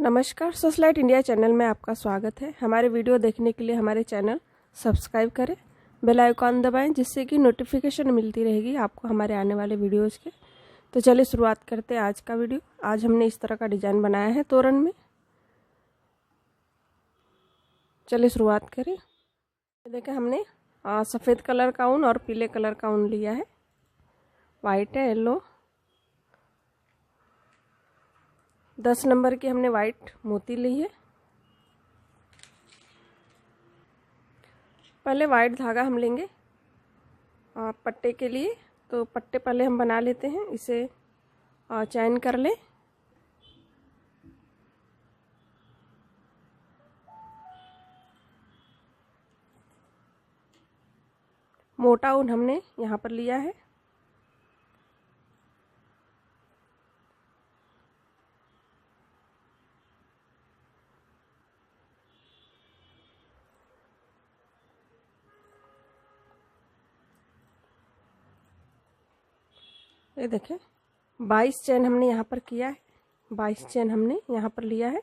नमस्कार, socialite India channel में आपका स्वागत है। हमारे वीडियो देखने के लिए हमारे चैनल सब्सक्राइब करें, बेल आइकॉन दबाएं, जिससे कि नोटिफिकेशन मिलती रहेगी आपको हमारे आने वाले वीडियोज़ के। तो चलिए शुरुआत करते हैं आज का वीडियो। आज हमने इस तरह का डिज़ाइन बनाया है तोरण में। चलिए शुरुआत करें। देखें, हमने सफ़ेद कलर का ऊन और पीले कलर का ऊन लिया है। वाइट है, येलो। 10 नंबर की हमने वाइट मोती ली है। पहले वाइट धागा हम लेंगे पट्टे के लिए। तो पट्टे पहले हम बना लेते हैं, इसे चैन कर लें। मोटा ऊन हमने यहाँ पर लिया है। ये देखें, 22 चैन हमने यहाँ पर किया है। 22 चैन हमने यहाँ पर लिया है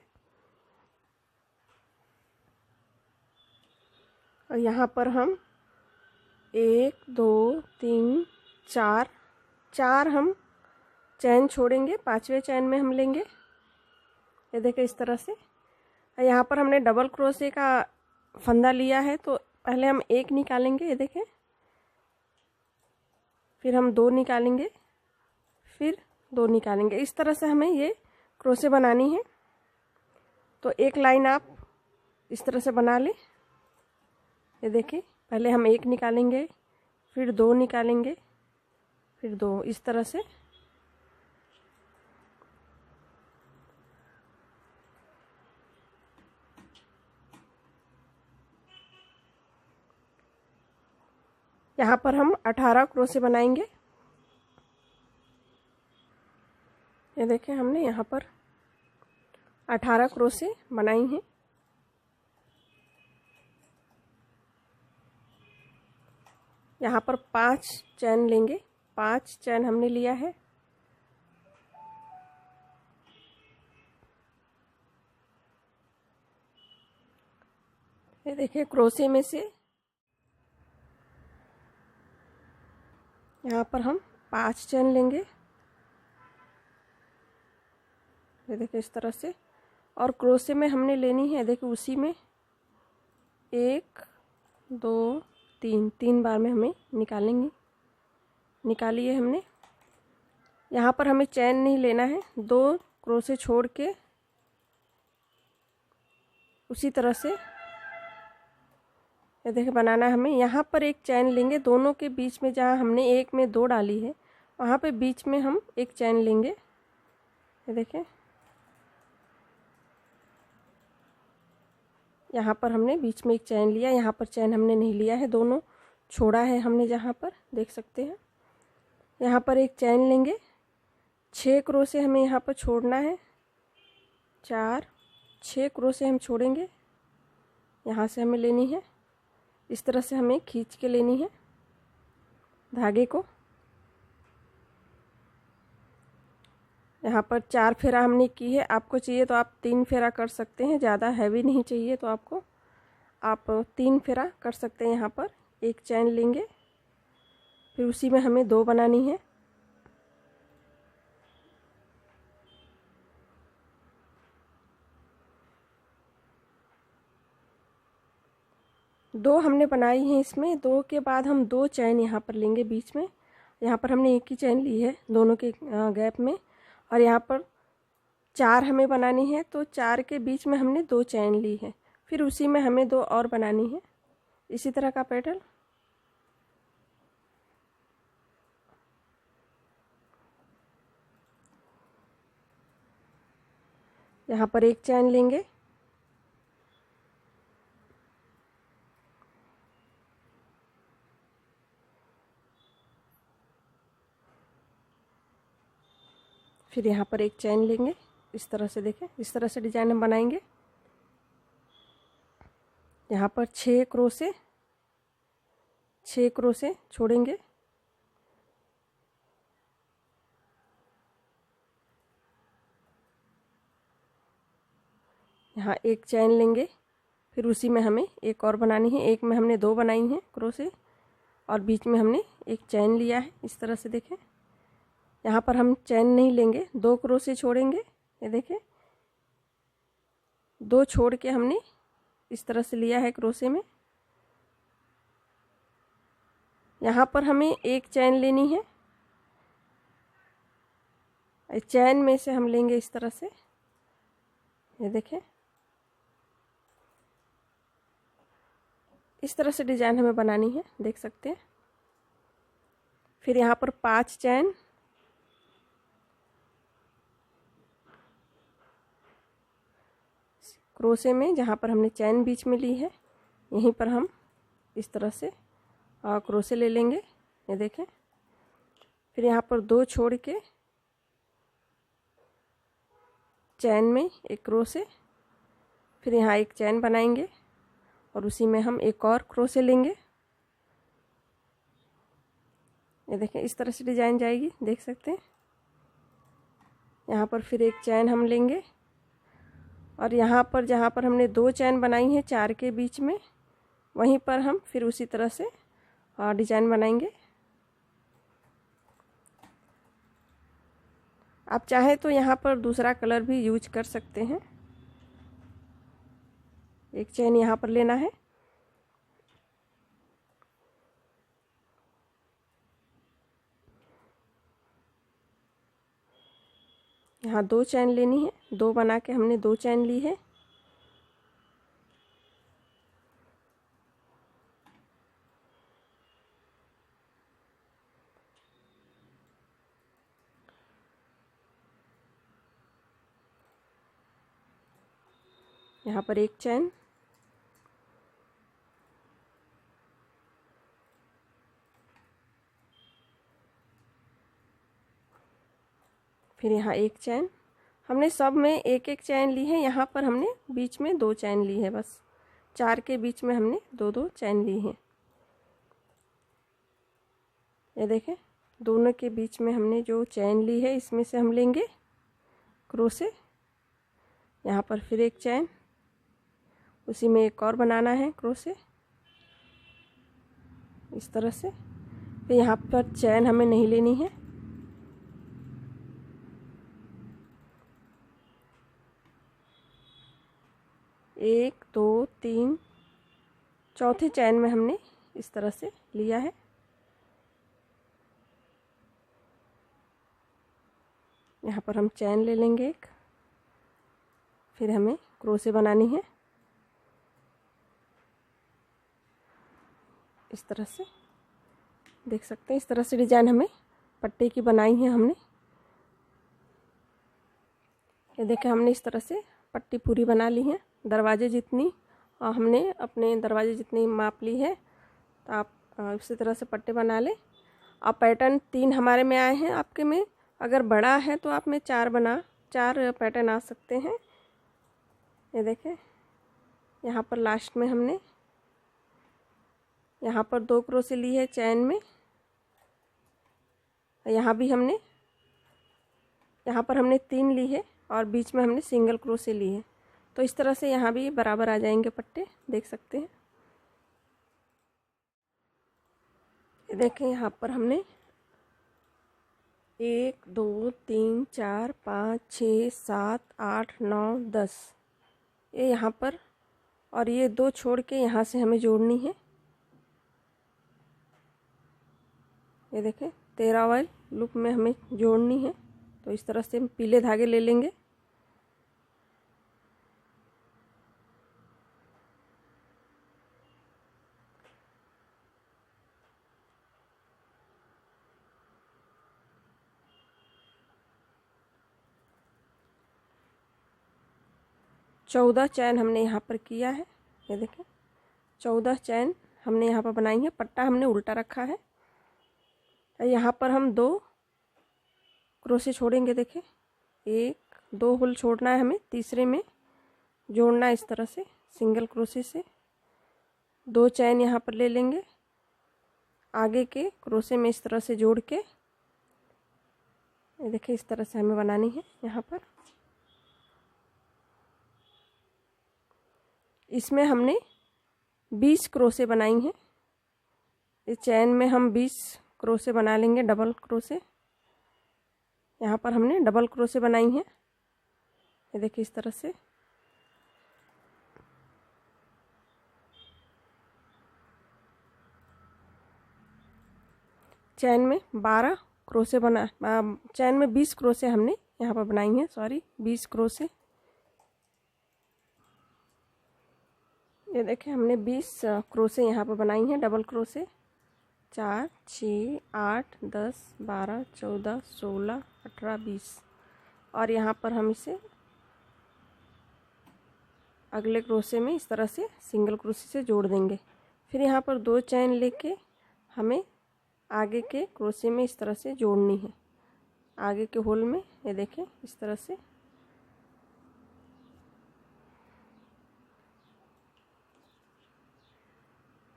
और यहाँ पर हम 1 2 3 4 हम चैन छोड़ेंगे। 5वें चैन में हम लेंगे। ये देखें, इस तरह से। यहाँ पर हमने डबल क्रोशे का फंदा लिया है, तो पहले हम 1 निकालेंगे। ये देखें, फिर हम 2 निकालेंगे, फिर 2 निकालेंगे। इस तरह से हमें ये क्रोशे बनानी है। तो एक लाइन आप इस तरह से बना लें। ये देखिए, पहले हम 1 निकालेंगे, फिर 2 निकालेंगे, फिर 2, इस तरह से। यहाँ पर हम 18 क्रोशे बनाएंगे। ये देखें, हमने यहाँ पर 18 क्रोशे बनाई हैं। यहाँ पर 5 चैन लेंगे। 5 चैन हमने लिया है। ये देखिए, क्रोशे में से यहाँ पर हम 5 चैन लेंगे। ये देखिए, इस तरह से। और क्रोशे में हमने लेनी है, देखिए उसी में 1 2 3 बार में हमें निकालेंगे। निकालिए हमने। यहाँ पर हमें चैन नहीं लेना है। 2 क्रोशे छोड़ के उसी तरह से ये देखिए बनाना है हमें। यहाँ पर एक चैन लेंगे, दोनों के बीच में, जहाँ हमने 1 में 2 डाली है वहाँ पे बीच में हम एक चैन लेंगे। ये देखें, यहाँ पर हमने बीच में एक चैन लिया। यहाँ पर चैन हमने नहीं लिया है, दोनों छोड़ा है हमने। जहाँ पर देख सकते हैं, यहाँ पर एक चैन लेंगे। 6 क्रोशे हमें यहाँ पर छोड़ना है। 6 क्रोशे हम छोड़ेंगे। यहाँ से हमें लेनी है, इस तरह से हमें खींच के लेनी है धागे को। यहाँ पर 4 फेरा हमने की है। आपको चाहिए तो आप 3 फेरा कर सकते हैं। ज़्यादा हैवी नहीं चाहिए तो आपको आप 3 फेरा कर सकते हैं। यहाँ पर एक चैन लेंगे, फिर उसी में हमें 2 बनानी है। दो हमने बनाई हैं इसमें। 2 के बाद हम 2 चैन यहाँ पर लेंगे बीच में। यहाँ पर हमने एक ही चैन ली है दोनों के गैप में। और यहाँ पर 4 हमें बनानी है, तो 4 के बीच में हमने 2 चैन ली है। फिर उसी में हमें 2 और बनानी है, इसी तरह का पैटर्न। यहाँ पर एक चैन लेंगे, फिर यहाँ पर एक चैन लेंगे। इस तरह से देखें, इस तरह से डिजाइन हम बनाएंगे। यहाँ पर 6 क्रोशे छोड़ेंगे। यहाँ एक चैन लेंगे, फिर उसी में हमें एक और बनानी है। एक में हमने 2 बनाई हैं क्रोशे और बीच में हमने एक चैन लिया है। इस तरह से देखें, यहाँ पर हम चैन नहीं लेंगे, 2 क्रोशे छोड़ेंगे। ये देखें, 2 छोड़ के हमने इस तरह से लिया है क्रोशे में। यहाँ पर हमें एक चैन लेनी है, चैन में से हम लेंगे इस तरह से। ये देखें, इस तरह से डिजाइन हमें बनानी है, देख सकते हैं। फिर यहाँ पर 5 चैन, क्रोशे में जहाँ पर हमने चैन बीच में ली है यहीं पर हम इस तरह से क्रोशे ले लेंगे। ये देखें, फिर यहाँ पर 2 छोड़ के चैन में एक क्रोशे, फिर यहाँ एक चैन बनाएंगे और उसी में हम एक और क्रोशे लेंगे। ये देखें, इस तरह से डिजाइन जाएगी, देख सकते हैं। यहाँ पर फिर एक चैन हम लेंगे और यहाँ पर जहाँ पर हमने 2 चैन बनाई हैं 4 के बीच में, वहीं पर हम फिर उसी तरह से डिजाइन बनाएंगे। आप चाहे तो यहाँ पर दूसरा कलर भी यूज कर सकते हैं। एक चैन यहाँ पर लेना है, यहाँ 2 चैन लेनी है, 2 बना के हमने 2 चैन ली है। यहाँ पर एक चैन, फिर यहाँ एक चैन। हमने सब में एक एक चैन ली है, यहाँ पर हमने बीच में 2 चैन ली है, बस 4 के बीच में हमने 2-2 चैन ली है। ये देखें, दोनों के बीच में हमने जो चैन ली है इसमें से हम लेंगे क्रोशे। यहाँ पर फिर एक चैन, उसी में एक और बनाना है क्रोशे इस तरह से। फिर यहाँ पर चैन हमें नहीं लेनी है, एक 2 3 चौथे चैन में हमने इस तरह से लिया है। यहाँ पर हम चैन ले लेंगे एक, फिर हमें क्रोशे बनानी है इस तरह से, देख सकते हैं। इस तरह से डिजाइन हमें पट्टे की बनाई है हमने। ये देखें, हमने इस तरह से पट्टी पूरी बना ली है, दरवाजे जितनी हमने अपने दरवाजे जितनी माप ली है। तो आप इसी तरह से पट्टे बना लें। अब पैटर्न 3 हमारे में आए हैं, आपके में अगर बड़ा है तो आप में 4 पैटर्न आ सकते हैं। ये देखें, यहाँ पर लास्ट में हमने यहाँ पर 2 क्रोशे ली है चैन में, यहाँ भी हमने यहाँ पर हमने 3 ली है और बीच में हमने सिंगल क्रोशे ली है। तो इस तरह से यहाँ भी बराबर आ जाएंगे पट्टे, देख सकते हैं। ये देखें, यहाँ पर हमने 1 2 3 4 5 6 7 8 9 10 ये यहाँ पर, और ये 2 छोड़ के यहाँ से हमें जोड़नी है। ये देखें, 13 वाली लूप में हमें जोड़नी है। तो इस तरह से हम पीले धागे ले लेंगे। चौदह चैन हमने यहाँ पर किया है। ये देखें, 14 चैन हमने यहाँ पर बनाई है। पट्टा हमने उल्टा रखा है। यहाँ पर हम 2 क्रोशे छोड़ेंगे। देखें, 1 2 होल छोड़ना है हमें, तीसरे में जोड़ना है इस तरह से सिंगल क्रोशे से। 2 चैन यहाँ पर ले लेंगे, आगे के क्रोशे में इस तरह से जोड़ के, ये देखिए इस तरह से हमें बनानी है। यहाँ पर इसमें हमने 20 क्रोशे बनाई हैं। इस चैन में हम 20 क्रोशे बना लेंगे, डबल क्रोशे। यहाँ पर हमने डबल क्रोशे बनाई हैं, ये देखिए इस तरह से। चैन में 12 क्रोशे चैन में 20 क्रोशे हमने यहाँ पर बनाई हैं, सॉरी 20 क्रोशे। ये देखें हमने 20 क्रोशे यहाँ पर बनाई हैं, डबल क्रोशे। 4, 6, 8, 10, 12, 14, 16, 18, 20। और यहाँ पर हम इसे अगले क्रोशे में इस तरह से सिंगल क्रोशे से जोड़ देंगे। फिर यहाँ पर 2 चैन लेके हमें आगे के क्रोशे में इस तरह से जोड़नी है, आगे के होल में। ये देखें इस तरह से।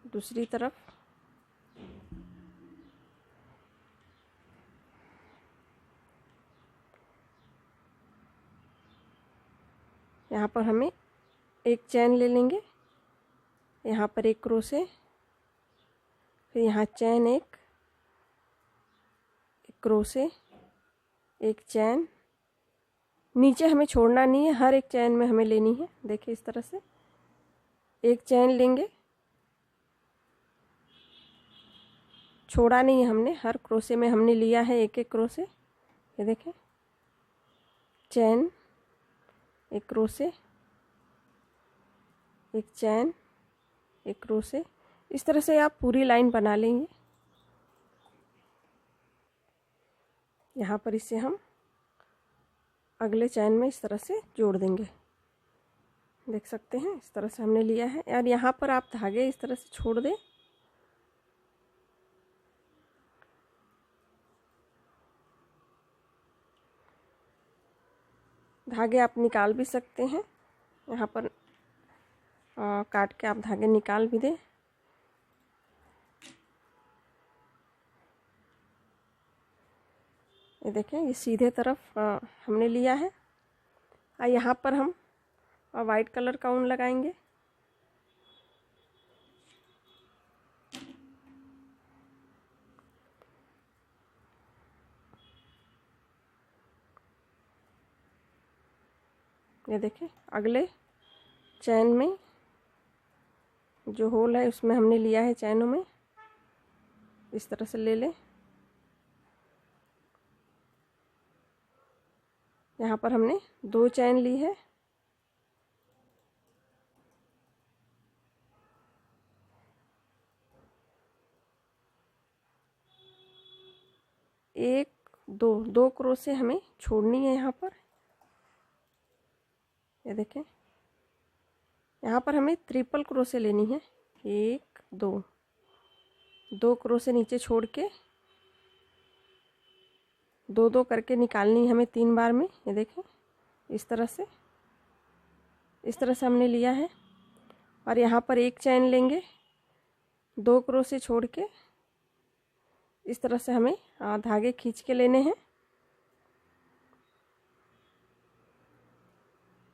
दूसरी तरफ यहाँ पर हमें एक चैन ले लेंगे, यहाँ पर एक क्रोशे, फिर यहाँ चैन एक क्रोशे, एक चैन। नीचे हमें छोड़ना नहीं है, हर एक चैन में हमें लेनी है। देखिए इस तरह से एक चैन लेंगे, छोड़ा नहीं है हमने, हर क्रोशे में हमने लिया है एक एक क्रोशे। ये देखें, चैन, एक क्रोशे, एक चैन, एक क्रोशे। इस तरह से आप पूरी लाइन बना लेंगे। यहाँ पर इसे हम अगले चैन में इस तरह से जोड़ देंगे। देख सकते हैं इस तरह से हमने लिया है। और यहाँ पर आप धागे इस तरह से छोड़ दें। धागे आप निकाल भी सकते हैं, यहाँ पर काट के आप धागे निकाल भी दें। ये देखें, ये सीधे तरफ हमने लिया है। और यहाँ पर हम वाइट कलर का ऊन लगाएंगे। ये देखें, अगले चैन में जो होल है उसमें हमने लिया है, चैनों में इस तरह से ले लें। यहाँ पर हमने 2 चैन ली है। एक, दो क्रोशे हमें छोड़नी है यहाँ पर। ये देखें, यहाँ पर हमें ट्रिपल क्रोशे लेनी है। 1, 2 क्रोशे नीचे छोड़ के 2 करके निकालनी है हमें 3 बार में। ये देखें इस तरह से हमने लिया है। और यहाँ पर एक चैन लेंगे, 2 क्रोशे छोड़ के इस तरह से हमें धागे खींच के लेने हैं।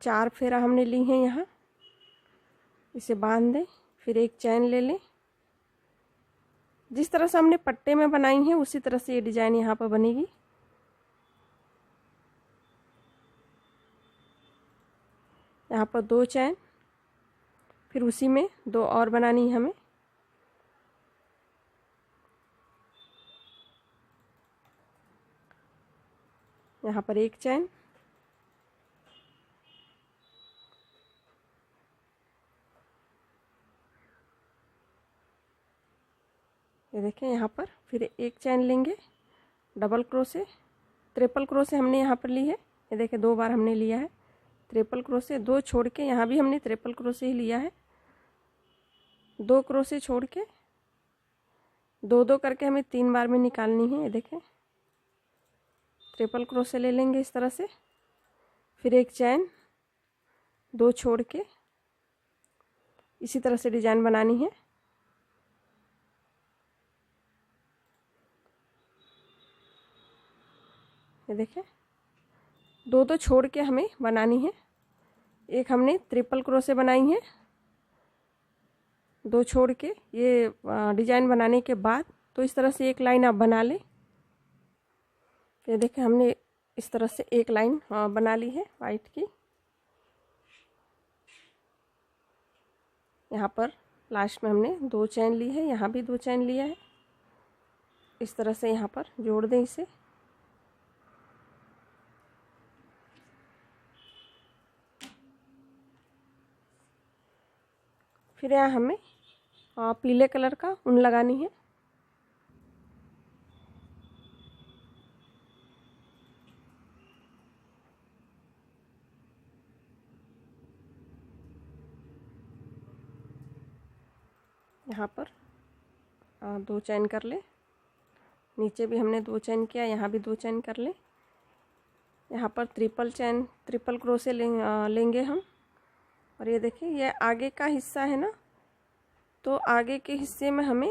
4 फेरा हमने ली हैं यहाँ, इसे बांध दें। फिर एक चैन ले लें। जिस तरह से हमने पट्टे में बनाई है उसी तरह से ये डिजाइन यहाँ पर बनेगी। यहाँ पर 2 चैन, फिर उसी में 2 और बनानी है हमें। यहाँ पर एक चैन, ये देखें यहाँ पर फिर एक चैन लेंगे, डबल क्रोशे, ट्रिपल क्रोशे हमने यहाँ पर ली है। ये देखें 2 बार हमने लिया है ट्रिपल क्रोशे। 2 छोड़ के यहाँ भी हमने ट्रिपल क्रोशे ही लिया है। 2 क्रोशे छोड़ के 2 करके हमें 3 बार में निकालनी है। ये देखें, ट्रिपल क्रोशे ले लेंगे इस तरह से। फिर एक चैन, 2 छोड़ के इसी तरह से डिजाइन बनानी है। ये देखें, 2 छोड़ के हमें बनानी है। एक हमने ट्रिपल क्रोशे बनाई है दो छोड़ के ये डिजाइन बनाने के बाद तो इस तरह से एक लाइन आप बना लें। ये देखें हमने इस तरह से एक लाइन बना ली है वाइट की। यहाँ पर लास्ट में हमने 2 चैन ली है, यहाँ भी 2 चैन लिया है। इस तरह से यहाँ पर जोड़ दें इसे। फिर यहाँ हमें पीले कलर का ऊन लगानी है। यहाँ पर 2 चैन कर ले। नीचे भी हमने 2 चैन किया, यहाँ भी 2 चैन कर ले। यहाँ पर ट्रिपल क्रोशे लेंगे हम। और ये देखिए ये आगे का हिस्सा है ना, तो आगे के हिस्से में हमें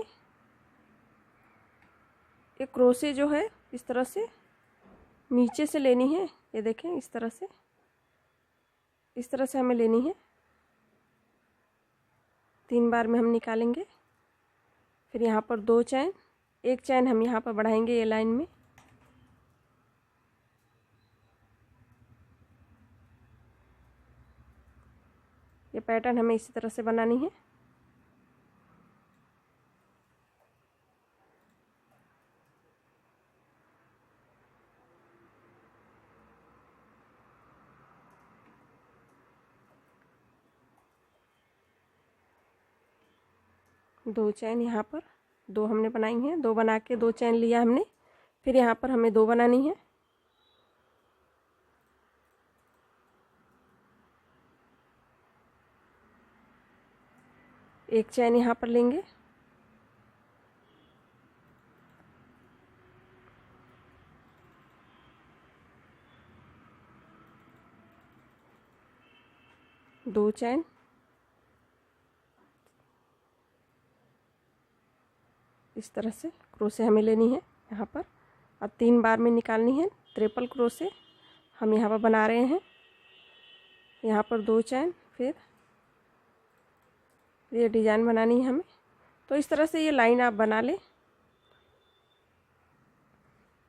एक क्रोशे जो है इस तरह से नीचे से लेनी है। ये देखें इस तरह से हमें लेनी है। 3 बार में हम निकालेंगे। फिर यहाँ पर 2 चैन, एक चैन हम यहाँ पर बढ़ाएंगे ये लाइन में। ये पैटर्न हमें इसी तरह से बनानी है। दो चैन यहाँ पर 2 हमने बनाई हैं, 2 बना के 2 चैन लिया हमने। फिर यहाँ पर हमें 2 बनानी है। एक चैन यहाँ पर लेंगे। दो चैन, इस तरह से क्रोशे हमें लेनी है यहाँ पर। और 3 बार में निकालनी है। ट्रिपल क्रोशे हम यहाँ पर बना रहे हैं। यहाँ पर 2 चैन, फिर ये डिजाइन बनानी है हमें। तो इस तरह से ये लाइन आप बना लें।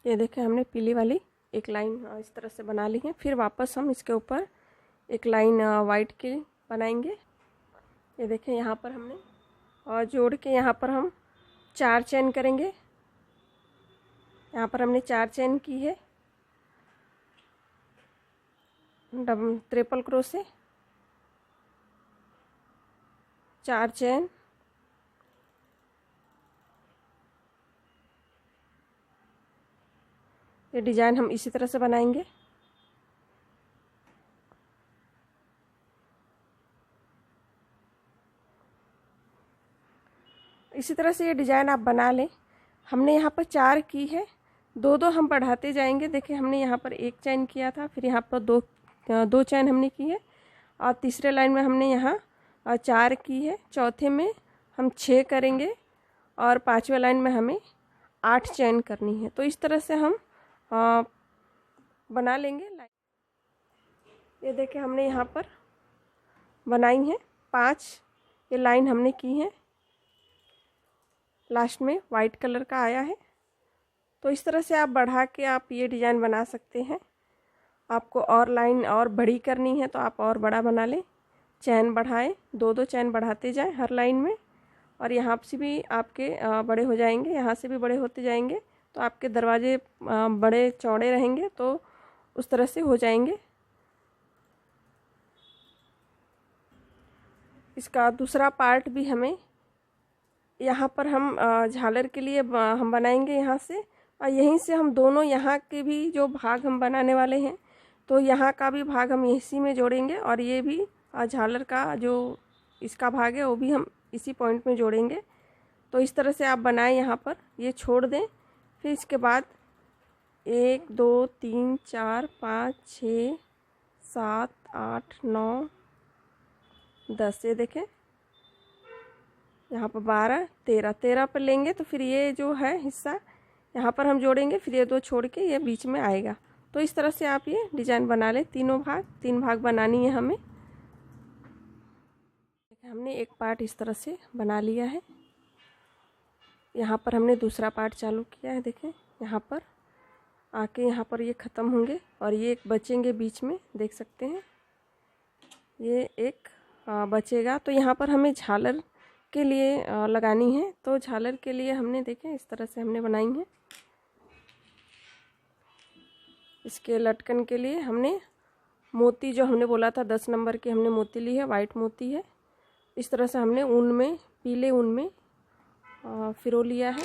ये देखें हमने पीली वाली एक लाइन इस तरह से बना ली है। फिर वापस हम इसके ऊपर एक लाइन वाइट की बनाएंगे। ये देखें यहाँ पर हमने और जोड़ के यहाँ पर हम 4 चैन करेंगे। यहाँ पर हमने 4 चैन की है। ट्रिपल क्रोशे, 4 चैन, ये डिजाइन हम इसी तरह से बनाएंगे। इसी तरह से ये डिजाइन आप बना लें। हमने यहाँ पर 4 की है, 2 हम बढ़ाते जाएंगे। देखिए हमने यहाँ पर 1 चैन किया था, फिर यहाँ पर 2 चैन हमने की है। और तीसरे लाइन में हमने यहाँ 4 की है। चौथे में हम 6 करेंगे और 5वें लाइन में हमें 8 चैन करनी है। तो इस तरह से हम बना लेंगे लाइन। ये देखिए हमने यहाँ पर बनाई है 5 ये लाइन हमने की है। लास्ट में वाइट कलर का आया है। तो इस तरह से आप बढ़ा के आप ये डिज़ाइन बना सकते हैं। आपको और लाइन और बड़ी करनी है तो आप और बड़ा बना लें। चैन बढ़ाएं, 2 चैन बढ़ाते जाएं हर लाइन में। और यहाँ से भी आपके बड़े हो जाएंगे, यहाँ से भी बड़े होते जाएंगे। तो आपके दरवाजे बड़े चौड़े रहेंगे, तो उस तरह से हो जाएंगे। इसका दूसरा पार्ट भी हमें यहाँ पर हम झालर के लिए हम बनाएंगे यहाँ से। और यहीं से हम दोनों यहाँ के भी जो भाग हम बनाने वाले हैं, तो यहाँ का भी भाग हम इसी में जोड़ेंगे। और ये भी झालर का जो इसका भाग है वो भी हम इसी पॉइंट में जोड़ेंगे। तो इस तरह से आप बनाएं। यहाँ पर ये छोड़ दें। फिर इसके बाद 1 2 3 4 5 6 7 8 9 10 ये देखें यहाँ पर 12 13 पर लेंगे। तो फिर ये जो है हिस्सा यहाँ पर हम जोड़ेंगे। फिर ये 2 छोड़ के ये बीच में आएगा। तो इस तरह से आप ये डिज़ाइन बना लें। 3 भाग बनानी है हमें। हमने एक पार्ट इस तरह से बना लिया है। यहाँ पर हमने दूसरा पार्ट चालू किया है। देखें यहाँ पर आके यहाँ पर ये ख़त्म होंगे और ये एक बचेंगे बीच में, देख सकते हैं ये एक बचेगा। तो यहाँ पर हमें झालर के लिए लगानी है। तो झालर के लिए हमने देखें इस तरह से हमने बनाई है। इसके लटकन के लिए हमने मोती, जो हमने बोला था 10 नंबर की हमने मोती ली है, वाइट मोती है। इस तरह से हमने ऊन में, पीले ऊन में फिरो लिया है।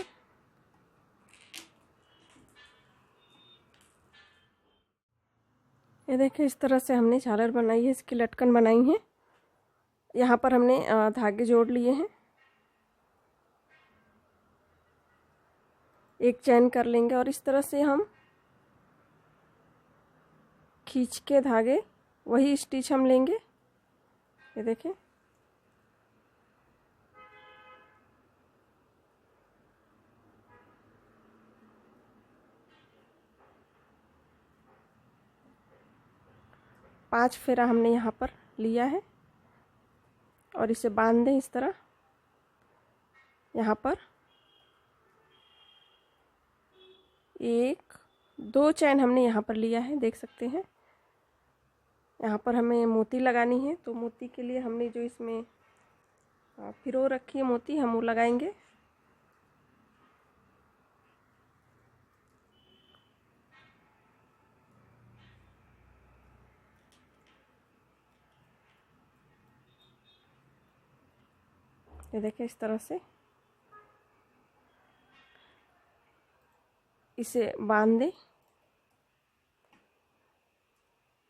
ये देखिए इस तरह से हमने झालर बनाई है, इसकी लटकन बनाई है। यहाँ पर हमने धागे जोड़ लिए हैं। एक चैन कर लेंगे और इस तरह से हम खींच के धागे, वही स्टिच हम लेंगे। ये देखें पांच फेरा हमने यहाँ पर लिया है और इसे बांध दें इस तरह। यहाँ पर 1 2 चैन हमने यहाँ पर लिया है, देख सकते हैं। यहाँ पर हमें मोती लगानी है, तो मोती के लिए हमने जो इसमें फिरो रखी है मोती, हम वो लगाएंगे। ये देखिए इस तरह से इसे बांध दें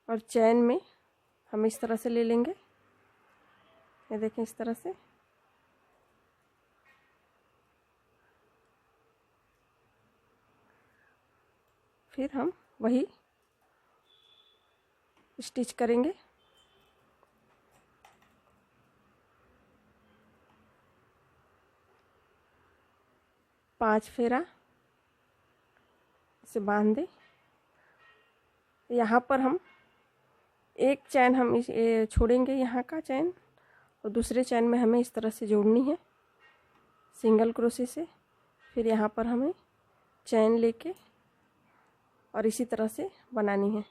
और चैन में हम इस तरह से ले लेंगे। ये देखें इस तरह से। फिर हम वही स्टिच करेंगे। पांच फेरा इसे बांध दें। यहाँ पर हम एक चैन हम इस छोड़ेंगे यहाँ का चैन, और दूसरे चैन में हमें इस तरह से जोड़नी है सिंगल क्रोशे से। फिर यहाँ पर हमें चैन लेके और इसी तरह से बनानी है।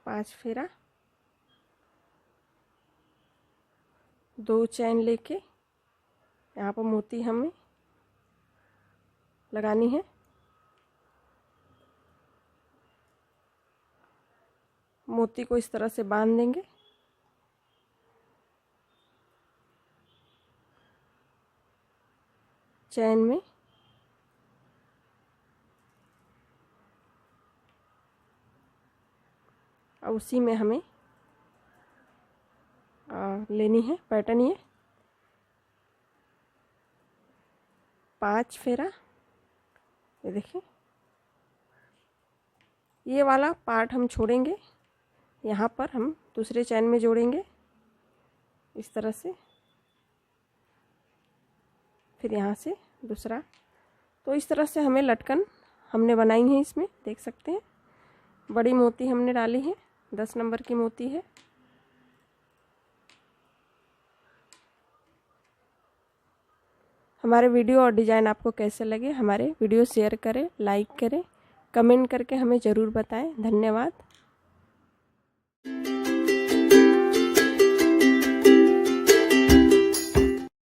पांच फेरा, 2 चैन लेके यहाँ पर मोती हमें लगानी है। मोती को इस तरह से बांध देंगे। चैन में और उसी में हमें लेनी है पैटर्न। ये 5 फेरा, ये देखिए ये वाला पार्ट हम छोड़ेंगे, यहाँ पर हम दूसरे चैन में जोड़ेंगे इस तरह से। फिर यहाँ से दूसरा। तो इस तरह से हमें लटकन हमने बनाई है। इसमें देख सकते हैं बड़ी मोती हमने डाली है, 10 नंबर की मोती है। हमारे वीडियो और डिज़ाइन आपको कैसे लगे, हमारे वीडियो शेयर करें, लाइक करें, कमेंट करके हमें ज़रूर बताएं। धन्यवाद।